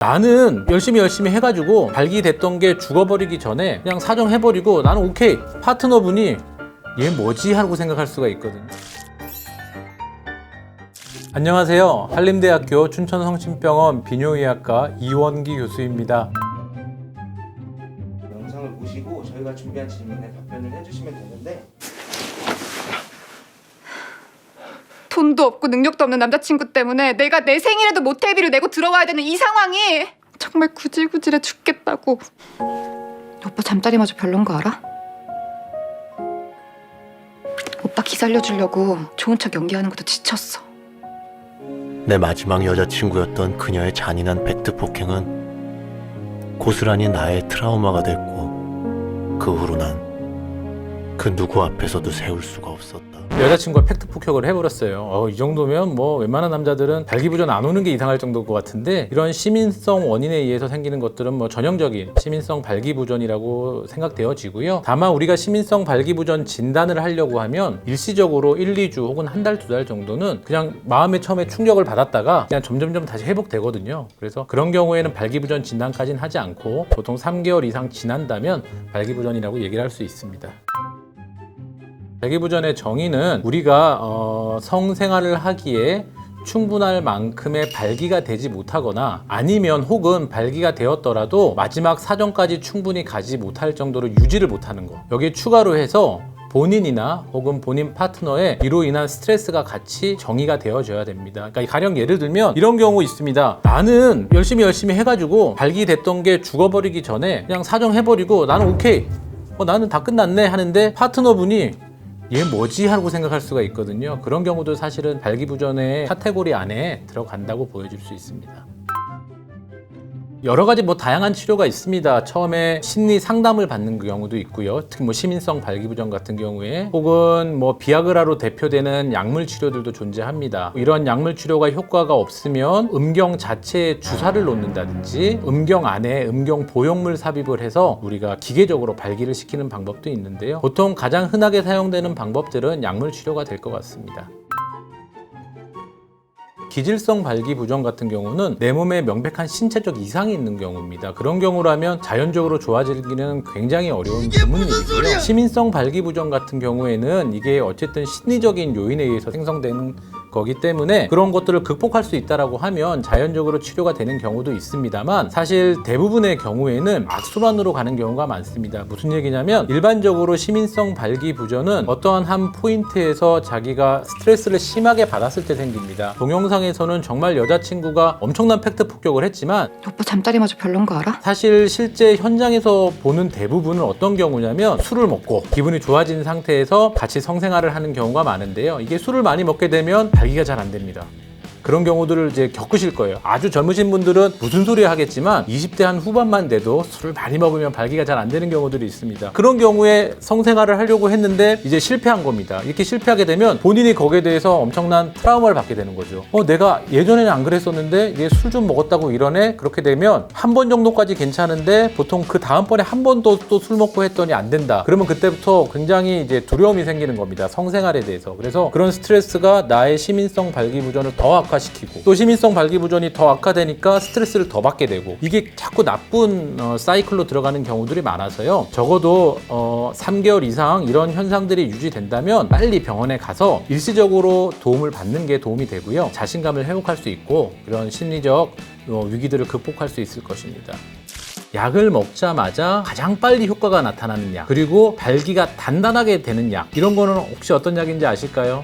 나는 열심히 해가지고 발기됐던 게 죽어버리기 전에 그냥 사정해버리고 나는 오케이. 파트너분이 얘 뭐지? 하고 생각할 수가 있거든요. 안녕하세요. 한림대학교 춘천성심병원 비뇨의학과 이원기 교수입니다. 영상을 보시고 저희가 준비한 질문에 답변을 해주시면 되는데, 돈도 없고 능력도 없는 남자친구 때문에 내가 내 생일에도 모텔비를 내고 들어와야 되는 이 상황이 정말 구질구질해 죽겠다고. 오빠 잠자리마저 별론 거 알아? 오빠 기 살려주려고 좋은 척 연기하는 것도 지쳤어. 내 마지막 여자친구였던 그녀의 잔인한 팩트 폭행은 고스란히 나의 트라우마가 됐고, 그 후로 난 그 누구 앞에서도 세울 수가 없었다. 여자친구가 팩트 폭격을 해버렸어요. 이 정도면 뭐 웬만한 남자들은 발기부전 안 오는 게 이상할 정도일 것 같은데, 이런 시민성 원인에 의해서 생기는 것들은 뭐 전형적인 시민성 발기부전이라고 생각되어지고요. 다만 우리가 시민성 발기부전 진단을 하려고 하면 일시적으로 1, 2주 혹은 한 달, 두 달 정도는 그냥 마음에 처음에 충격을 받았다가 그냥 점점점 다시 회복되거든요. 그래서 그런 경우에는 발기부전 진단까지는 하지 않고 보통 3개월 이상 지난다면 발기부전이라고 얘기를 할 수 있습니다. 발기부전의 정의는 우리가 성생활을 하기에 충분할 만큼의 발기가 되지 못하거나, 아니면 혹은 발기가 되었더라도 마지막 사정까지 충분히 가지 못할 정도로 유지를 못하는 거. 여기에 추가로 해서 본인이나 혹은 본인 파트너의 이로 인한 스트레스가 같이 정의가 되어져야 됩니다. 그러니까 가령 예를 들면 이런 경우 있습니다. 나는 열심히 해가지고 발기됐던 게 죽어버리기 전에 그냥 사정해버리고 나는 오케이. 나는 다 끝났네 하는데 파트너분이 얘 뭐지? 하고 생각할 수가 있거든요. 그런 경우도 사실은 발기부전의 카테고리 안에 들어간다고 보여줄 수 있습니다. 여러 가지 다양한 치료가 있습니다. 처음에 심리 상담을 받는 경우도 있고요. 특히 시민성 발기부전 같은 경우에, 혹은 비아그라로 대표되는 약물 치료들도 존재합니다. 이런 약물 치료가 효과가 없으면 음경 자체에 주사를 놓는다든지 음경 안에 음경 보형물 삽입을 해서 우리가 기계적으로 발기를 시키는 방법도 있는데요. 보통 가장 흔하게 사용되는 방법들은 약물 치료가 될 것 같습니다. 기질성 발기부전 같은 경우는 내 몸에 명백한 신체적 이상이 있는 경우입니다. 그런 경우라면 자연적으로 좋아지기는 굉장히 어려운 드문 일이고요. 시민성 발기부전 같은 경우에는 이게 어쨌든 심리적인 요인에 의해서 생성되는 거기 때문에 그런 것들을 극복할 수 있다라고 하면 자연적으로 치료가 되는 경우도 있습니다만, 사실 대부분의 경우에는 악순환으로 가는 경우가 많습니다. 무슨 얘기냐면, 일반적으로 시민성 발기부전은 어떠한 한 포인트에서 자기가 스트레스를 심하게 받았을 때 생깁니다. 동영상에서는 정말 여자친구가 엄청난 팩트 폭격을 했지만 오빠 잠자리마저 별론 거 알아? 사실 실제 현장에서 보는 대부분은 어떤 경우냐면, 술을 먹고 기분이 좋아진 상태에서 같이 성생활을 하는 경우가 많은데요. 이게 술을 많이 먹게 되면 발기가 잘 안 됩니다. 그런 경우들을 이제 겪으실 거예요. 아주 젊으신 분들은 무슨 소리 하겠지만 20대 한 후반만 돼도 술을 많이 먹으면 발기가 잘 안 되는 경우들이 있습니다. 그런 경우에 성생활을 하려고 했는데 이제 실패한 겁니다. 이렇게 실패하게 되면 본인이 거기에 대해서 엄청난 트라우마를 받게 되는 거죠. 내가 예전에는 안 그랬었는데 얘 술 좀 먹었다고 이러네? 그렇게 되면 한 번 정도까지 괜찮은데 보통 그 다음번에 한 번 또 술 먹고 했더니 안 된다. 그러면 그때부터 굉장히 이제 두려움이 생기는 겁니다. 성생활에 대해서. 그래서 그런 스트레스가 나의 시민성 발기부전을 더 악화시키고, 또 시민성 발기부전이 더 악화되니까 스트레스를 더 받게 되고, 이게 자꾸 나쁜 사이클로 들어가는 경우들이 많아서요. 적어도 3개월 이상 이런 현상들이 유지된다면 빨리 병원에 가서 일시적으로 도움을 받는 게 도움이 되고요. 자신감을 회복할 수 있고 그런 심리적 위기들을 극복할 수 있을 것입니다. 약을 먹자마자 가장 빨리 효과가 나타나는 약, 그리고 발기가 단단하게 되는 약, 이런 거는 혹시 어떤 약인지 아실까요?